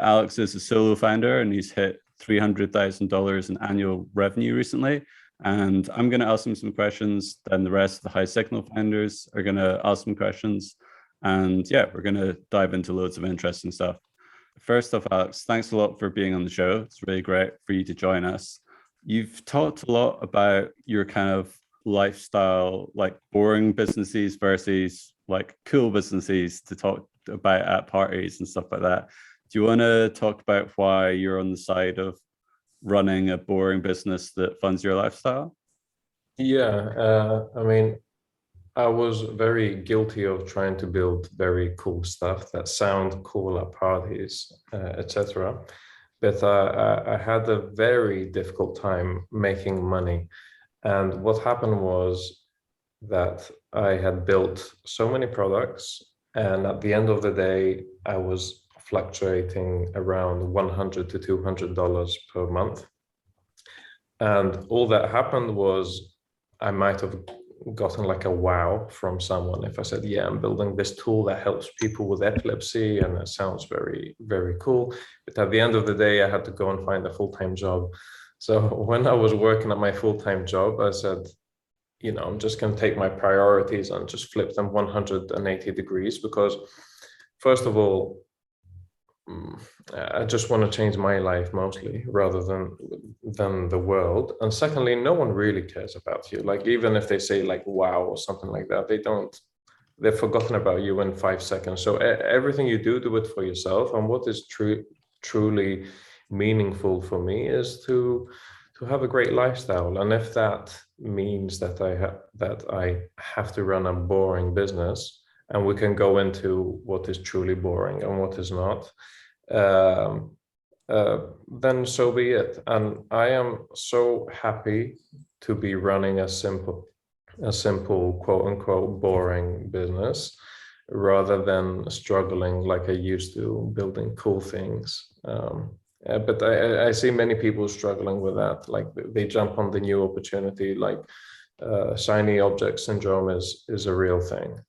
Alex is a solo founder and he's hit $300,000 in annual revenue recently. And I'm going to ask him some questions. Then the rest of the High Signal founders are going to ask some questions. And yeah, we're going to dive into loads of interesting stuff. First off, Alex, thanks a lot for being on the show. It's really great for you to join us. You've talked a lot about your kind of lifestyle, like boring businesses versus like cool businesses to talk about at parties and stuff like that. Do you want to talk about why you're on the side of running a boring business that funds your lifestyle? Yeah, I mean, I was very guilty of trying to build very cool stuff that sound cool at parties, etc. But I had a very difficult time making money. And what happened was that I had built so many products, and at the end of the day, I was fluctuating around $100 to $200 per month. And all that happened was I might have gotten like a wow from someone if I said, yeah, I'm building this tool that helps people with epilepsy, and it sounds very, very cool. But at the end of the day, I had to go and find a full-time job. So when I was working at my full-time job, I said, I'm just going to take my priorities and just flip them 180 degrees, because first of all, I just want to change my life mostly rather than the world. And secondly, no one really cares about you. Like, even if they say like, wow, or something like that, they've forgotten about you in 5 seconds. So everything you do it for yourself. And what is truly meaningful for me is to have a great lifestyle. And if that means that I have to run a boring business, and we can go into what is truly boring and what is not, then so be it. And I am so happy to be running a simple quote unquote boring business, rather than struggling like I used to building cool things. But I see many people struggling with that. Like, they jump on the new opportunity, like shiny object syndrome is a real thing.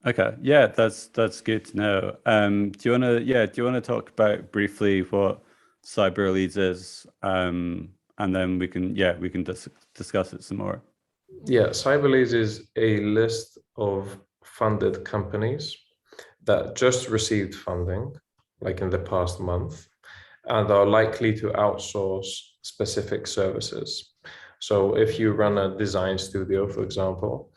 Okay, yeah, that's good to know. Do you want to talk about briefly what CyberLeads is, and then we can discuss it some more. Yeah, CyberLeads is a list of funded companies that just received funding, like in the past month, and are likely to outsource specific services. So if you run a design studio, for example,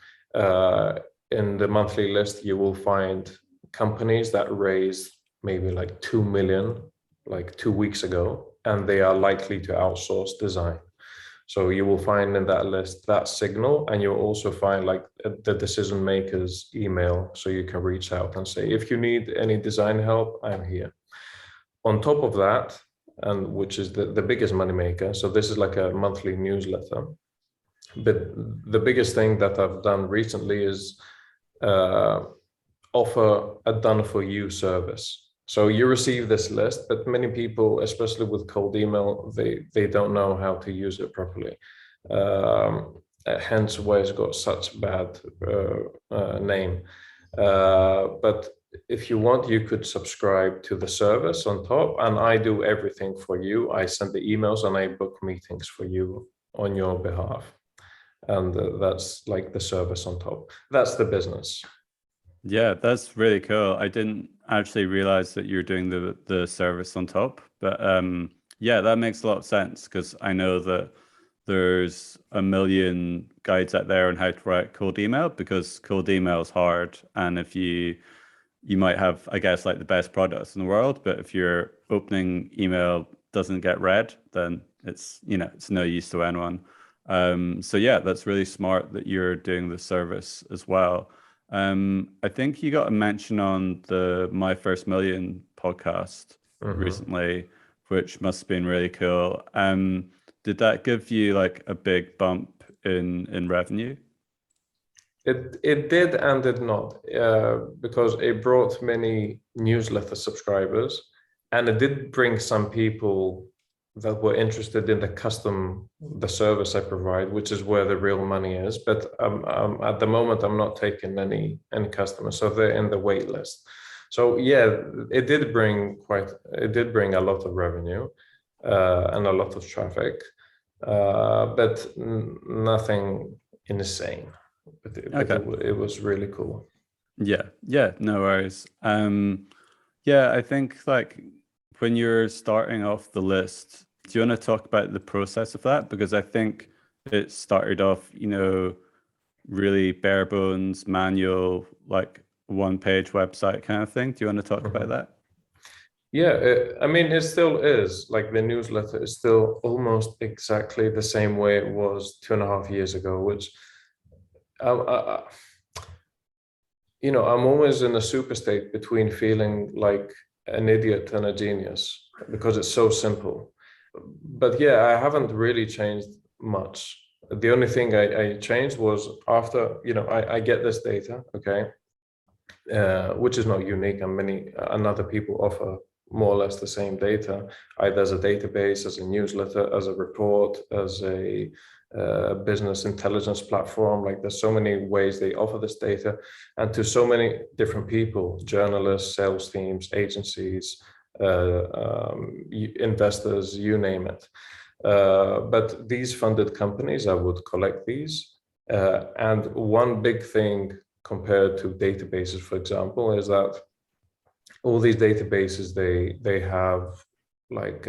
in the monthly list, you will find companies that raised maybe like 2 million, like 2 weeks ago, and they are likely to outsource design. So you will find in that list that signal, and you'll also find like the decision maker's email, so you can reach out and say, if you need any design help, I'm here. On top of that, and which is the biggest moneymaker, so this is like a monthly newsletter. But the biggest thing that I've done recently is offer a done-for-you service. So you receive this list, but many people, especially with cold email, they don't know how to use it properly. Hence why it's got such bad name. But if you want, you could subscribe to the service on top, and I do everything for you. I send the emails and I book meetings for you on your behalf. And that's like the service on top. That's the business. Yeah, that's really cool. I didn't actually realize that you're doing the service on top, but yeah, that makes a lot of sense, because I know that there's a million guides out there on how to write cold email, because cold email is hard. And if you might have, I guess, like the best products in the world, but if your opening email doesn't get read, then it's no use to anyone. So yeah, that's really smart that you're doing the service as well. I think you got a mention on the My First Million podcast recently, which must have been really cool. Did that give you like a big bump in revenue? It did and did not, because it brought many newsletter subscribers, and it did bring some people that were interested in the service I provide, which is where the real money is. But at the moment, I'm not taking any customers, so they're in the wait list. So yeah, it did bring a lot of revenue and a lot of traffic, but nothing insane. But it was really cool. Yeah, no worries. Yeah, I think like when you're starting off the list, do you want to talk about the process of that? Because I think it started off, really bare bones, manual, like one-page website kind of thing. Do you want to talk about that? Yeah, I mean, it still is. Like the newsletter is still almost exactly the same way it was 2.5 years ago, which, I, I'm always in a super state between feeling like an idiot and a genius because it's so simple. But yeah, I haven't really changed much. The only thing I changed was after, I get this data, okay, which is not unique, and other people offer more or less the same data, either as a database, as a newsletter, as a report, as a business intelligence platform. Like there's so many ways they offer this data, and to so many different people, journalists, sales teams, agencies, investors, you name it. But these funded companies, I would collect these. And one big thing compared to databases, for example, is that all these databases, they have like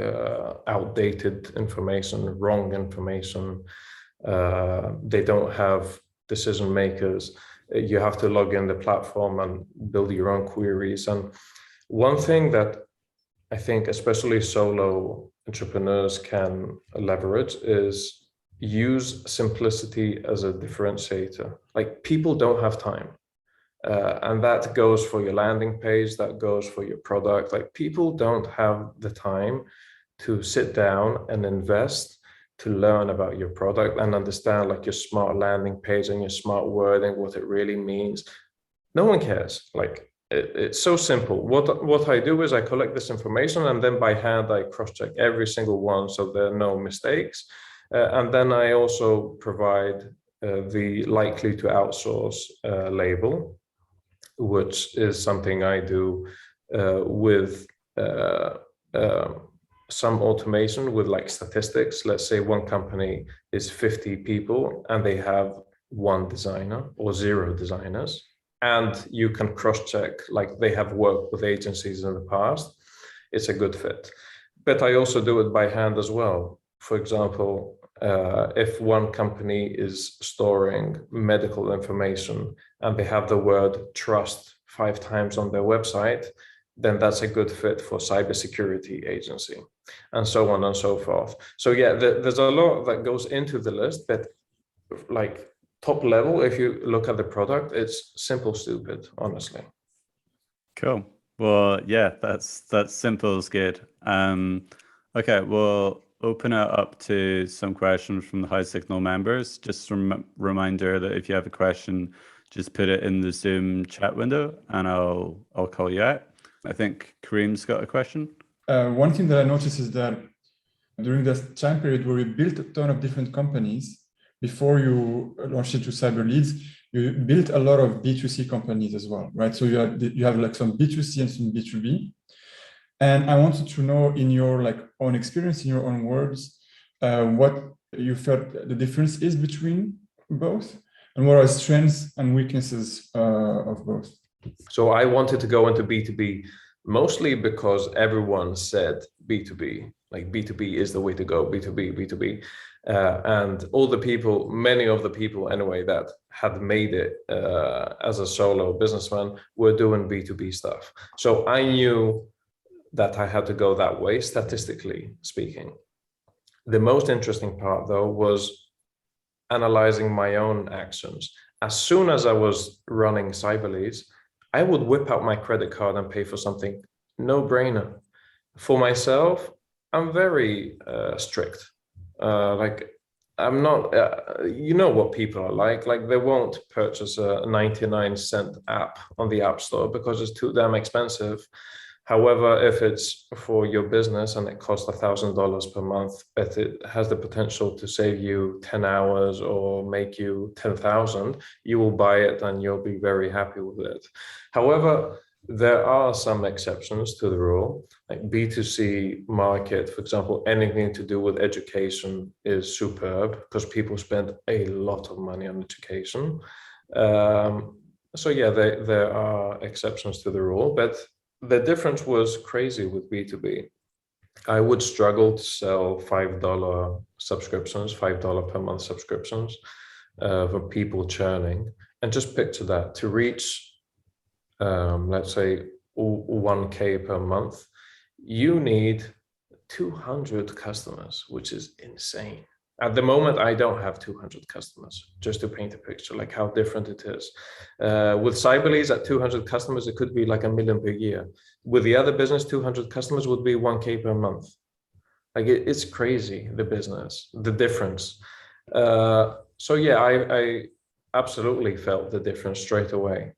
outdated information, wrong information. They don't have decision makers. You have to log in the platform and build your own queries. And one thing that I think especially solo entrepreneurs can leverage is use simplicity as a differentiator. Like people don't have time. And that goes for your landing page, that goes for your product. Like people don't have the time to sit down and invest to learn about your product and understand like your smart landing page and your smart wording, what it really means. No one cares. Like it's so simple. What I do is I collect this information and then by hand I cross-check every single one so there are no mistakes. And then I also provide the likely to outsource label, which is something I do with some automation with like statistics. Let's say one company is 50 people and they have one designer or 0 designers. And you can cross-check, like they have worked with agencies in the past. It's a good fit. But I also do it by hand as well. For example, if one company is storing medical information and they have the word trust 5 times on their website, then that's a good fit for cybersecurity agency, and so on and so forth. So yeah, there's a lot that goes into the list, but like top level, if you look at the product, it's simple, stupid, honestly. Cool. Well, yeah, that's simple is good. Okay, we'll open it up to some questions from the High Signal members. Just a reminder that if you have a question, just put it in the Zoom chat window and I'll call you out. I think Karim's got a question. One thing that I noticed is that during this time period where you built a ton of different companies, before you launched into CyberLeads, you built a lot of B2C companies as well, right? So you have like some B2C and some B2B. And I wanted to know, in your like own experience, in your own words, what you felt the difference is between both, and what are strengths and weaknesses of both. So I wanted to go into B2B mostly because everyone said B2B, like B2B is the way to go, B2B, B2B. And all the people, many of the people anyway, that had made it as a solo businessman were doing B2B stuff. So I knew that I had to go that way, statistically speaking. The most interesting part, though, was analyzing my own actions. As soon as I was running CyberLeads, I would whip out my credit card and pay for something, no brainer. For myself, I'm very strict. Like I'm not, you know what people are like they won't purchase a 99-cent app on the App Store because it's too damn expensive. However, if it's for your business and it costs $1,000 per month, but it has the potential to save you 10 hours or make you 10,000, you will buy it and you'll be very happy with it. However, There are some exceptions to the rule, like B2C market, for example, anything to do with education is superb because people spend a lot of money on education. So yeah, there are exceptions to the rule, but the difference was crazy with B2B. I would struggle to sell $5 subscriptions, $5 per month subscriptions for people churning. And just picture that, to reach, let's say, 1K per month, you need 200 customers, which is insane. At the moment, I don't have 200 customers, just to paint a picture, like how different it is. With CyberLeads at 200 customers, it could be like $1 million per year. With the other business, 200 customers would be 1K per month. Like it's crazy, the business, the difference. So yeah, I absolutely felt the difference straight away.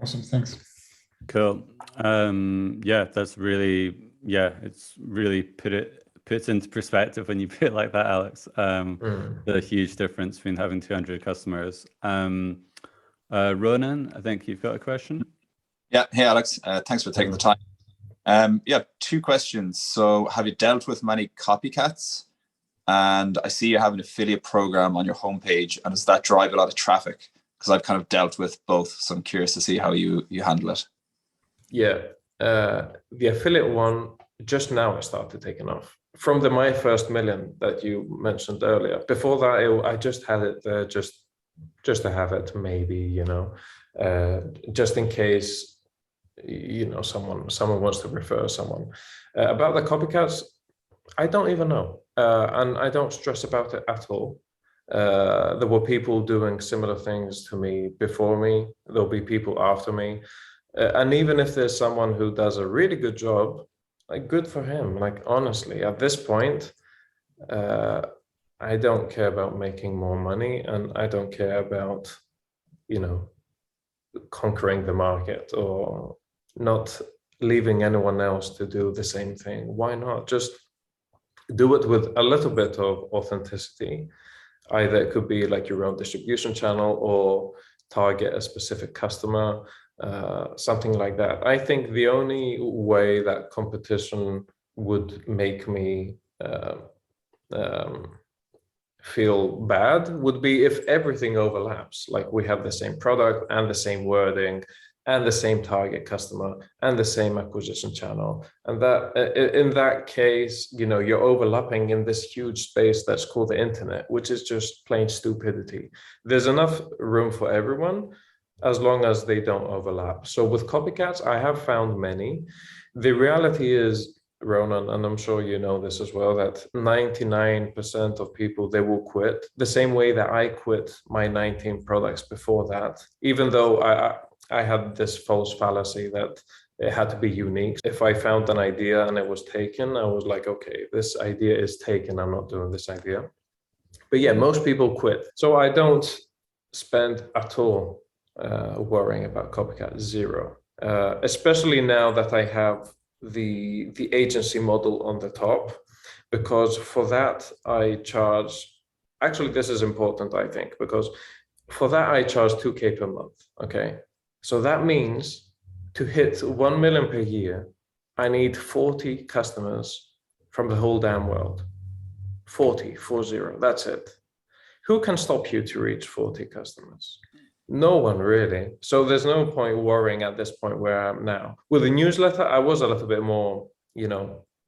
Awesome, thanks. Cool. Yeah, that's really, it's really puts into perspective when you put it like that, Alex. The huge difference between having 200 customers. Ronan, I think you've got a question. Yeah. Hey, Alex. Thanks for taking the time. Yeah, 2 questions. So have you dealt with many copycats? And I see you have an affiliate program on your homepage. And does that drive a lot of traffic? Because I've kind of dealt with both. So I'm curious to see how you handle it. Yeah. The affiliate one, just now it started taking off. From my first million that you mentioned earlier. Before that, I just had it there just to have it, maybe, just in case, someone wants to refer someone. About the copycats, I don't even know. And I don't stress about it at all. There were people doing similar things to me before me. There'll be people after me. And even if there's someone who does a really good job, like, good for him. Like, honestly, at this point, I don't care about making more money, and I don't care about, conquering the market or not leaving anyone else to do the same thing. Why not just do it with a little bit of authenticity? Either it could be like your own distribution channel or target a specific customer. Something like that. I think the only way that competition would make me feel bad would be if everything overlaps, like we have the same product and the same wording and the same target customer and the same acquisition channel. And that in that case, you're overlapping in this huge space that's called the internet, which is just plain stupidity. There's enough room for everyone, as long as they don't overlap. So with copycats, I have found many. The reality is, Ronan, and I'm sure you know this as well, that 99% of people, they will quit the same way that I quit my 19 products before that, even though I had this false fallacy that it had to be unique. If I found an idea and it was taken, I was like, okay, this idea is taken, I'm not doing this idea. But yeah, most people quit. So I don't spend at all worrying about copycat, zero. Especially now that I have the agency model on the top, because for that I charge, actually this is important, I think, because for that I charge 2K per month, okay? So that means to hit 1 million per year, I need 40 customers from the whole damn world. 40, that's it. Who can stop you to reach 40 customers? No one really. So there's no point worrying at this point where I am now. With the newsletter, I was a little bit more,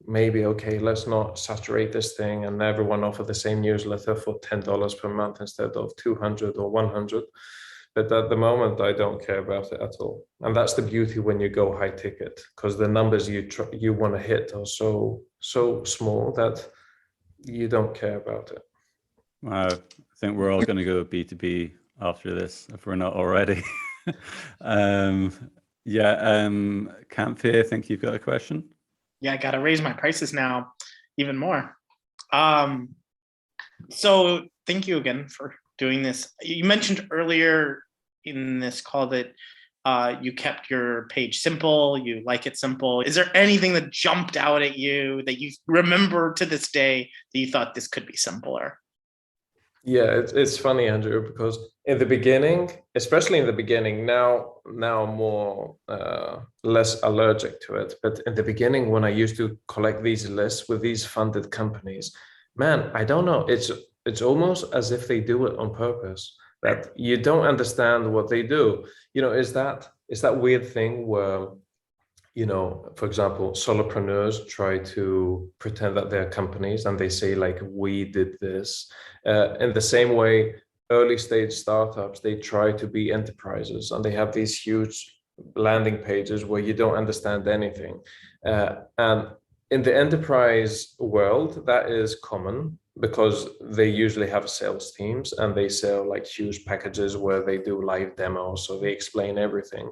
maybe, okay, let's not saturate this thing and everyone offer the same newsletter for $10 per month instead of 200 or 100. But at the moment, I don't care about it at all. And that's the beauty when you go high ticket, because the numbers you want to hit are so small that you don't care about it. I think we're all going to go B2B after this, if we're not already. Campy, I think you've got a question. Yeah, I got to raise my prices now even more. So thank you again for doing this. You mentioned earlier in this call that you kept your page simple, you like it simple. Is there anything that jumped out at you that you remember to this day that you thought this could be simpler? Yeah, it's funny, Andrew, because in the beginning, especially in the beginning, now I'm more less allergic to it. But in the beginning, when I used to collect these lists with these funded companies, man, I don't know. It's almost as if they do it on purpose, that you don't understand what they do. Is that weird thing where, for example, solopreneurs try to pretend that they're companies and they say like, we did this. In the same way, early stage startups, they try to be enterprises and they have these huge landing pages where you don't understand anything. And in the enterprise world, that is common because they usually have sales teams and they sell like huge packages where they do live demos, so they explain everything.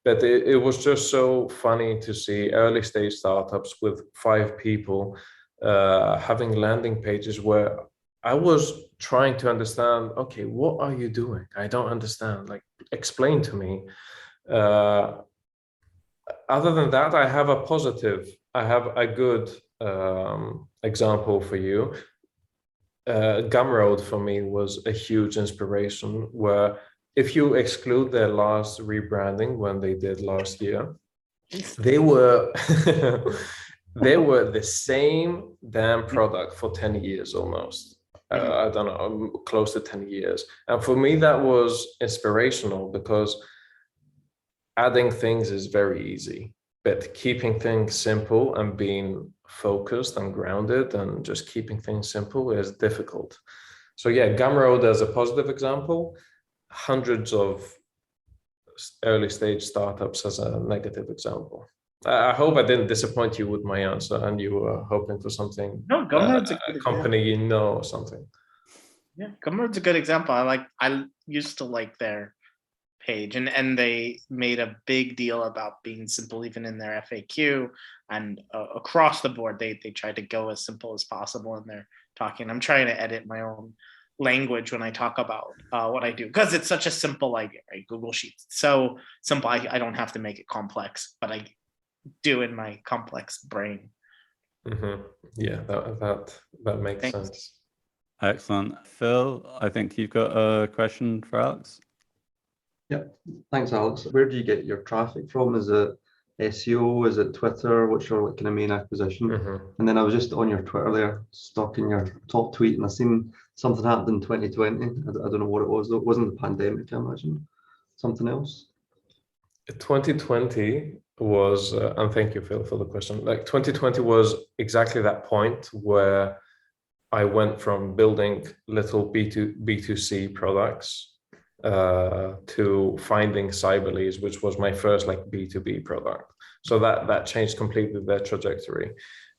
But it was just so funny to see early stage startups with 5 people having landing pages where I was trying to understand, okay, what are you doing? I don't understand, like, explain to me. Other than that, I have a good example for you. Gumroad for me was a huge inspiration, where if you exclude their last rebranding when they did last year, they were they were the same damn product for 10 years almost. I don't know, close to 10 years. And for me, that was inspirational because adding things is very easy, but keeping things simple and being focused and grounded and just keeping things simple is difficult. So yeah, Gumroad as a positive example, hundreds of early stage startups as a negative example. I hope I didn't disappoint you with my answer and you were hoping for something. No, Gumroad's a good company, or something. Yeah, Gumroad's a good example. I used to like their page, and they made a big deal about being simple even in their FAQ, and across the board they tried to go as simple as possible in their talking. I'm trying to edit my own language when I talk about what I do, because it's such a simple idea, right? Google Sheets, so simple. I don't have to make it complex, but I do in my complex brain. Yeah, that makes sense. Excellent. Phil, I think you've got a question for Alex. Yeah, thanks, Alex. Where do you get your traffic from? Is it SEO? Is it Twitter? What's your kind of main acquisition? And then I was just on your Twitter there, stalking your top tweet, and I seen something happened in 2020. I don't know what it was, though. It wasn't the pandemic, I imagine. Something else? 2020 was, and thank you, Phil, for the question. Like 2020 was exactly that point where I went from building little B2C products to finding CyberLeads, which was my first like B2B product. So that changed completely their trajectory.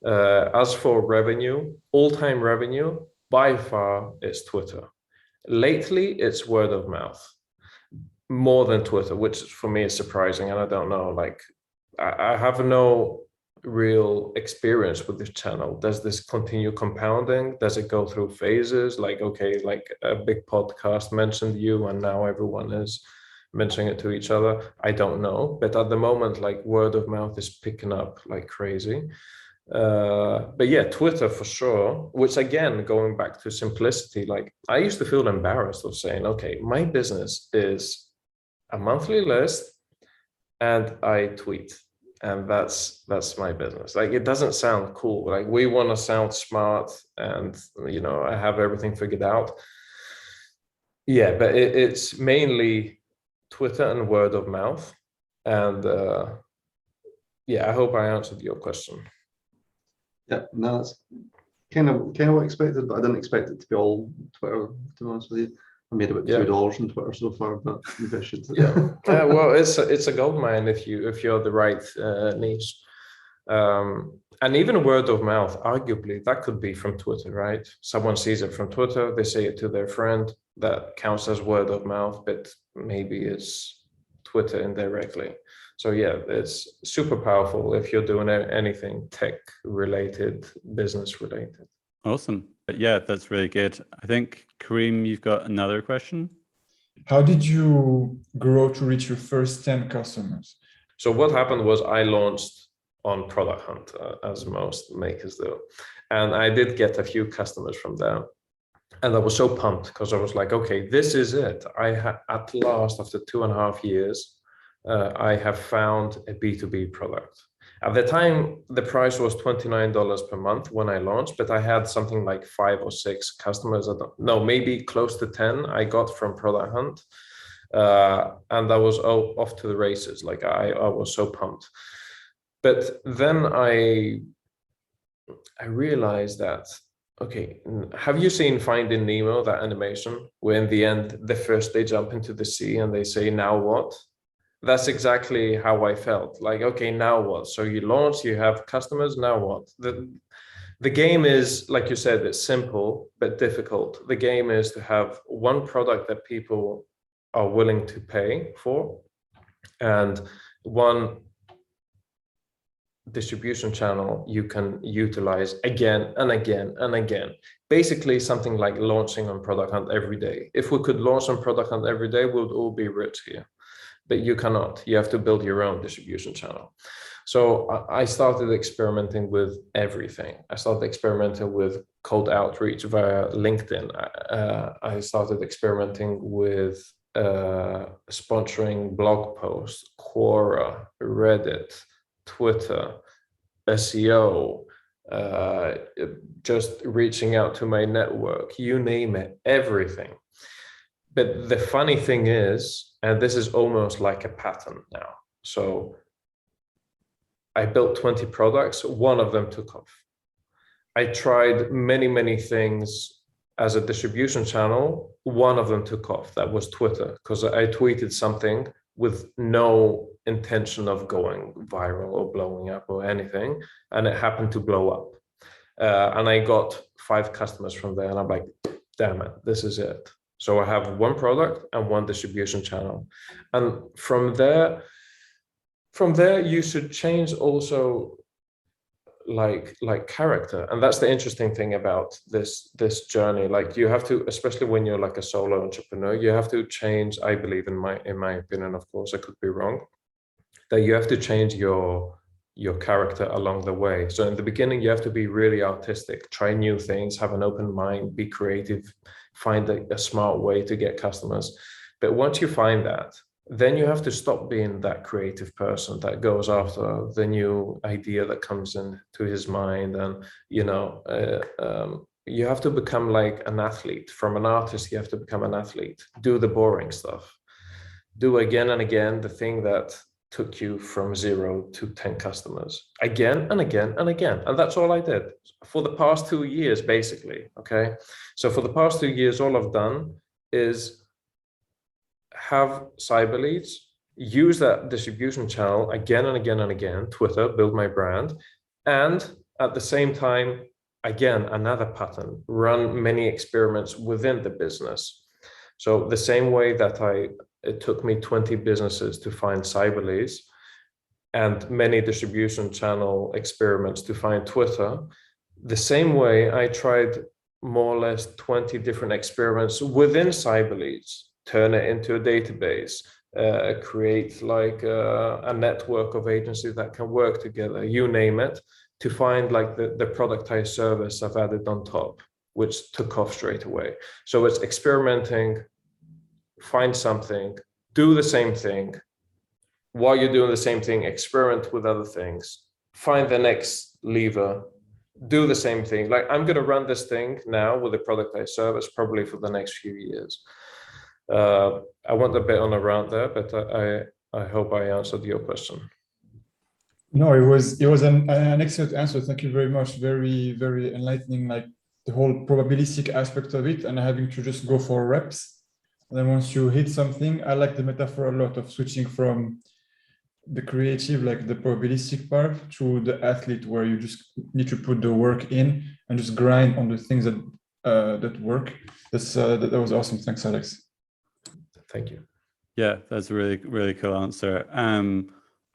As for revenue, all-time revenue, by far it's Twitter. Lately, it's word of mouth, more than Twitter, which for me is surprising. And I don't know, like, I have no real experience with this channel. Does this continue compounding? Does it go through phases? Like, okay, like a big podcast mentioned you and now everyone is mentioning it to each other. I don't know, but at the moment, like, word of mouth is picking up like crazy. But yeah, Twitter for sure, which again, going back to simplicity, like I used to feel embarrassed of saying, okay, my business is a monthly list and I tweet. And that's my business. Like, it doesn't sound cool. Like, we want to sound smart and, I have everything figured out. Yeah, but it's mainly Twitter and word of mouth. And yeah, I hope I answered your question. Yeah, no, that's kind of what I expected, but I didn't expect it to be all Twitter, to be honest with you. I made about $2 on Twitter so far, but maybe I should. Well, it's a gold mine if you're the right niche. And even word of mouth, arguably, that could be from Twitter, right? Someone sees it from Twitter, they say it to their friend, that counts as word of mouth, but maybe it's Twitter indirectly. So yeah, it's super powerful if you're doing anything tech related, business related. Awesome. Yeah, that's really good. I think, Karim, you've got another question. How did you grow to reach your first 10 customers? So what happened was I launched on Product Hunt, as most makers do. And I did get a few customers from there. And I was so pumped because I was like, okay, this is it. At last, after 2.5 years, I have found a B2B product. At the time, the price was $29 per month when I launched, but I had something like 5 or 6 customers. I don't know, maybe close to 10 I got from Product Hunt. And I was off to the races. Like I was so pumped. But then I realized that, okay, have you seen Finding Nemo, that animation, where in the end, the first they jump into the sea and they say, now what? That's exactly how I felt. Like, okay, now what? So you launch, you have customers, now what? The game is, like you said, it's simple, but difficult. The game is to have one product that people are willing to pay for, and one distribution channel you can utilize again and again and again. Basically something like launching on Product Hunt every day. If we could launch on Product Hunt every day, we'd all be rich here. But you cannot. You have to build your own distribution channel. So I started experimenting with everything. I started experimenting with cold outreach via LinkedIn. I started experimenting with sponsoring blog posts, Quora, Reddit, Twitter, SEO, just reaching out to my network, you name it, everything. But the funny thing is, and this is almost like a pattern now. So I built 20 products, one of them took off. I tried many, many things as a distribution channel, one of them took off. That was Twitter, because I tweeted something with no intention of going viral or blowing up or anything, and it happened to blow up. And I got 5 customers from there, and I'm like, damn it, this is it. So I have one product and one distribution channel. And from there you should change also like character. And that's the interesting thing about this journey. Like you have to, especially when you're like a solo entrepreneur, you have to change, I believe, in my opinion, of course, I could be wrong, that you have to change your character along the way. So in the beginning, you have to be really artistic, try new things, have an open mind, be creative, find a smart way to get customers. But once you find that, then you have to stop being that creative person that goes after the new idea that comes into his mind. And, you have to become like an athlete. From an artist, you have to become an athlete. Do the boring stuff. Do again and again the thing that took you from 0 to 10 customers, again and again and again. And that's all I did for the past 2 years, basically. Okay. So for the past 2 years, all I've done is have CyberLeads, use that distribution channel again and again and again, Twitter, build my brand. And at the same time, again, another pattern, run many experiments within the business. So the same way that it took me 20 businesses to find CyberLeads and many distribution channel experiments to find Twitter, the same way I tried more or less 20 different experiments within CyberLeads, turn it into a database, create like a network of agencies that can work together, you name it, to find like the productized service I've added on top, which took off straight away. So it's experimenting, find something, do the same thing. While you're doing the same thing, experiment with other things, find the next lever, do the same thing. Like I'm going to run this thing now with a productized service probably for the next few years. I went a bit on a rant there, but I hope I answered your question. No, it was an excellent answer. Thank you very much. Very, very enlightening, like the whole probabilistic aspect of it and having to just go for reps. And then once you hit something, I like the metaphor a lot of switching from the creative, like the probabilistic part, to the athlete where you just need to put the work in and just grind on the things that work. That was awesome. Thanks, Alex. Thank you. Yeah, that's a really, really cool answer.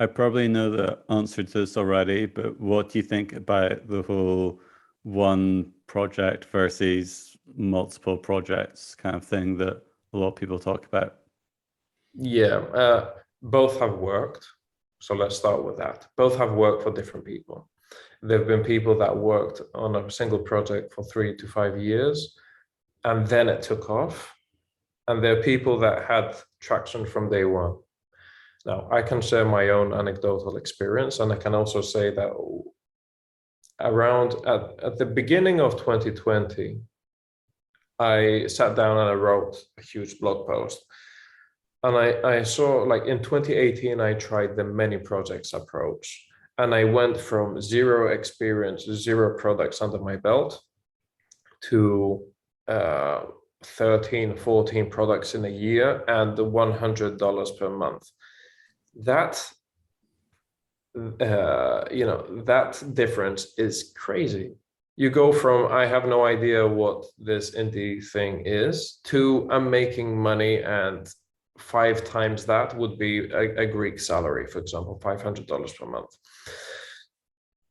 I probably know the answer to this already, but what do you think about the whole one project versus multiple projects kind of thing that a lot of people talk about? Yeah, both have worked. So let's start with that. Both have worked for different people. There have been people that worked on a single project for 3 to 5 years. and then it took off. And there are people that had traction from day one. Now, I can share my own anecdotal experience, and I can also say that around at the beginning of 2020, I sat down and I wrote a huge blog post. And I saw, like, in 2018, I tried the many projects approach. And I went from 0 experience, 0 products under my belt to 13, 14 products in a year and $100 per month. That, that difference is crazy. You go from, I have no idea what this indie thing is, to I'm making money, and 5 times that would be a Greek salary, for example, $500 per month.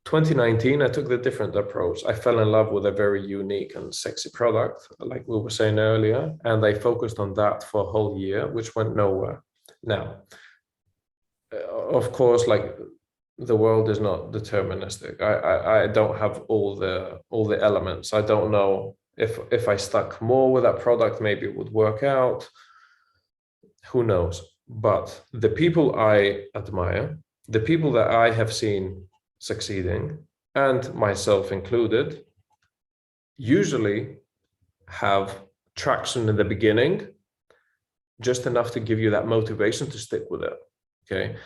2019, I took the different approach. I fell in love with a very unique and sexy product, like we were saying earlier, and I focused on that for a whole year, which went nowhere. Now, of course, like, the world is not deterministic. I don't have all the elements. I don't know if I stuck more with that product, maybe it would work out. Who knows? But the people I admire, the people that I have seen succeeding, and myself included, usually have traction in the beginning, just enough to give you that motivation to stick with it. Okay.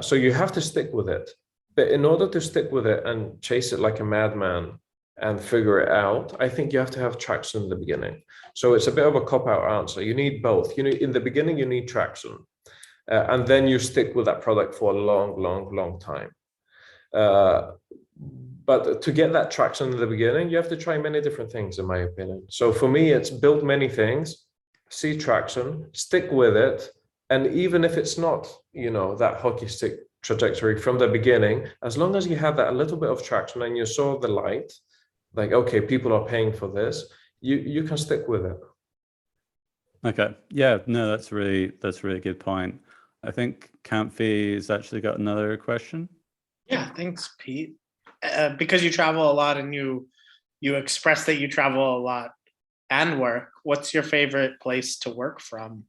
So you have to stick with it, but in order to stick with it and chase it like a madman and figure it out, I think you have to have traction in the beginning. So it's a bit of a cop-out answer. You need both. You need, in the beginning, you need traction, and then you stick with that product for a long time. But to get that traction in the beginning, you have to try many different things, in my opinion. So for me, it's build many things, see traction, stick with it. And even if it's not, that hockey stick trajectory from the beginning, as long as you have that a little bit of traction and you saw the light, like, okay, people are paying for this, you can stick with it. Okay. Yeah, no, that's a really good point. I think Camphy has actually got another question. Yeah, thanks, Pete. Because you travel a lot and you express that you travel a lot and work, what's your favorite place to work from?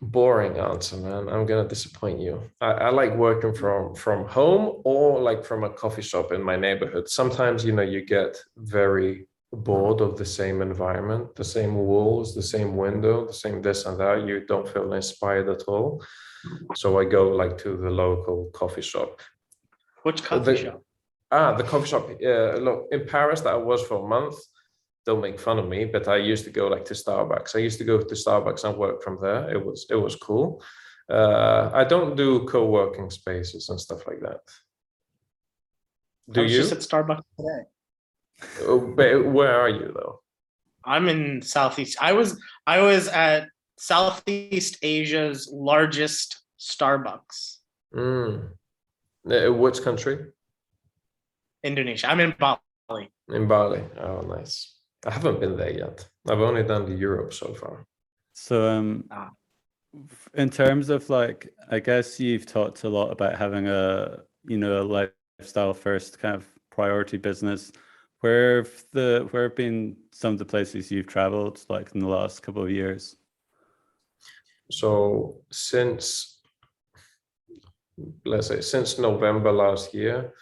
Boring answer, man. I'm gonna disappoint you. I like working from home, or like from a coffee shop in my neighborhood. Sometimes, you get very bored of the same environment, the same walls, the same window, the same this and that. You don't feel inspired at all. So I go like to the local coffee shop. Which coffee shop? The coffee shop. Look, in Paris that I was for a month. Don't make fun of me, but I used to go like to Starbucks. I used to go to Starbucks and work from there. It was cool. I don't do co-working spaces and stuff like that. Do you? I was just at Starbucks today. But where are you though? I'm in Southeast. I was at Southeast Asia's largest Starbucks. Which country? Indonesia. I'm in Bali. In Bali. Oh, nice. I haven't been there yet. I've only done the Europe so far. So in terms of, like, I guess you've talked a lot about having a lifestyle first kind of priority business. Where have been some of the places you've traveled, like, in the last couple of years? So let's say since November last year,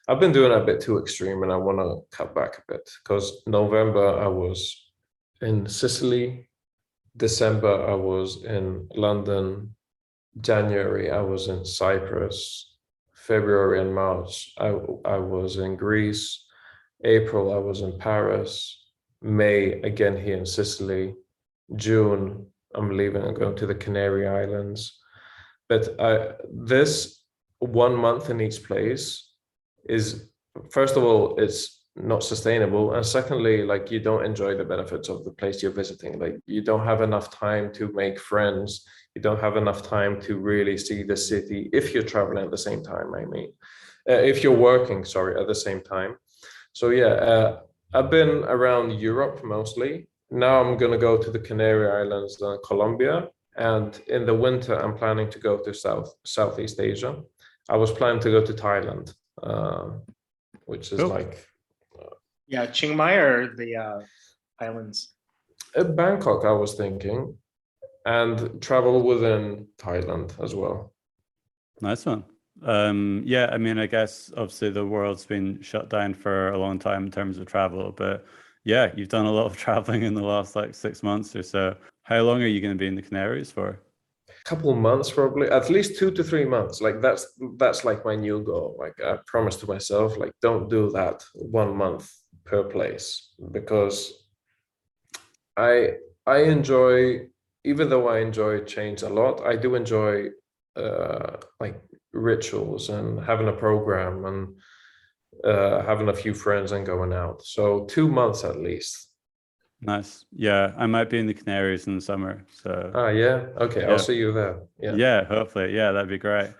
I've been doing a bit too extreme, and I want to cut back a bit, because November I was in Sicily, December I was in London, January I was in Cyprus, February and March I was in Greece, April I was in Paris, May again here in Sicily, June I'm leaving and going to the Canary Islands. But this 1 month in each place is, first of all, it's not sustainable, and secondly, like, you don't enjoy the benefits of the place you're visiting. Like, you don't have enough time to make friends, you don't have enough time to really see the city if you're traveling at the same time. I mean, if you're working, at the same time. So yeah, I've been around Europe mostly. Now I'm gonna go to the Canary Islands and Colombia, and in the winter I'm planning to go to Southeast Asia. I was planning to go to Thailand, which is Yeah, Chiang Mai or the islands? Bangkok, I was thinking, and travel within Thailand as well. Nice one. Yeah, I mean, I guess obviously the world's been shut down for a long time in terms of travel, but yeah, you've done a lot of traveling in the last like 6 months or so. How long are you going to be in the Canaries for? Couple months, probably at least 2 to 3 months. Like that's like my new goal. Like I promised to myself, like don't do that 1 month per place, because I enjoy, even though I enjoy change a lot, I do enjoy like rituals and having a program and having a few friends and going out. So 2 months at least. Nice. Yeah, I might be in the Canaries in the summer. So Yeah. Okay. yeah. I'll see you there. Yeah. Yeah, hopefully. Yeah, that'd be great.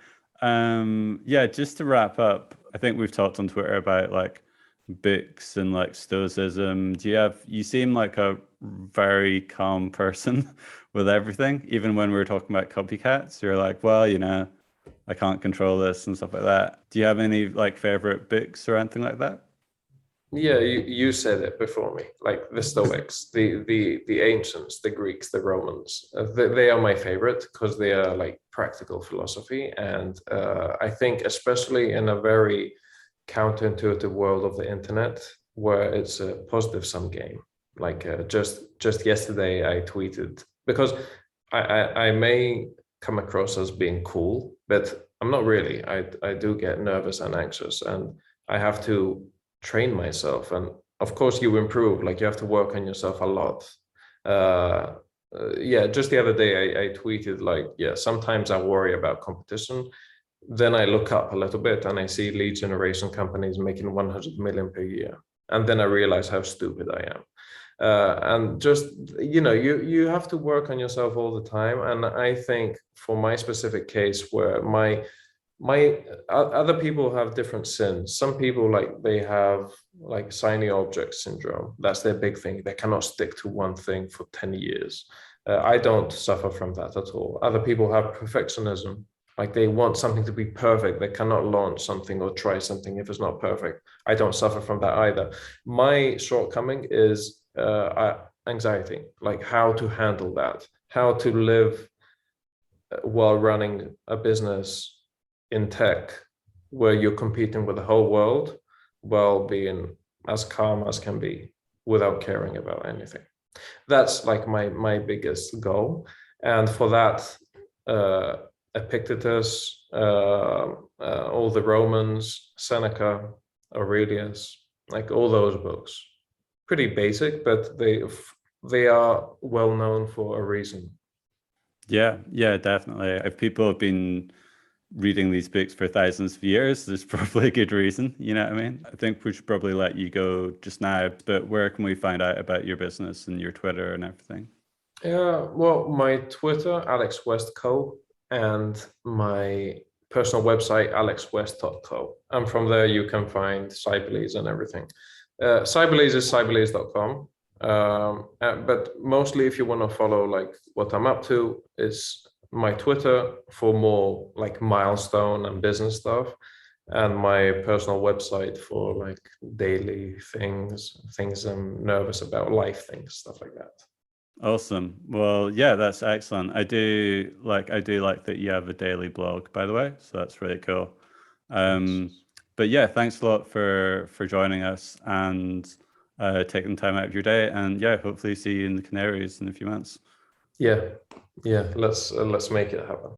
Yeah, just to wrap up, I think we've talked on Twitter about like books and like stoicism. You seem like a very calm person with everything, even when we were talking about copycats. You're like, well, I can't control this and stuff like that. Do you have any like favorite books or anything like that? Yeah, you said it before me, like the Stoics, the ancients, the Greeks, the Romans. They are my favorite because they are like practical philosophy, and I think especially in a very counterintuitive world of the internet, where it's a positive sum game. Like just yesterday, I tweeted, because I may come across as being cool, but I'm not really. I do get nervous and anxious, and I have to train myself, and of course you improve, like you have to work on yourself a lot. Yeah, just the other day I tweeted like, yeah, sometimes I worry about competition, then I look up a little bit and I see lead generation companies making 100 million per year, and then I realize how stupid I am. And just you have to work on yourself all the time, and I think for my specific case, where my other people have different sins. Some people, like, they have like shiny object syndrome. That's their big thing. They cannot stick to one thing for 10 years. I don't suffer from that at all. Other people have perfectionism. Like, they want something to be perfect. They cannot launch something or try something if it's not perfect. I don't suffer from that either. My shortcoming is anxiety, like how to handle that, how to live while running a business in tech where you're competing with the whole world while being as calm as can be without caring about anything. That's like my biggest goal. And for that, Epictetus, all the Romans, Seneca, Aurelius, like all those books. Pretty basic, but they are well known for a reason. Yeah, definitely. If people have been reading these books for thousands of years, there's probably a good reason, you know what I mean? I think we should probably let you go just now, but where can we find out about your business and your Twitter and everything? Yeah, well, my Twitter, AlexWest Co, and my personal website, AlexWest.co. And from there, you can find CyberLeads and everything. CyberLeads is cyberleads.com. But mostly, if you want to follow like what I'm up to, is my Twitter for more like milestone and business stuff, and my personal website for like daily things I'm nervous about, life things, stuff like that. Awesome. Well, yeah, that's excellent. I do like that you have a daily blog, by the way, so that's really cool. But yeah, thanks a lot for joining us and taking time out of your day, and yeah, hopefully see you in the Canaries in a few months. Yeah, let's make it happen.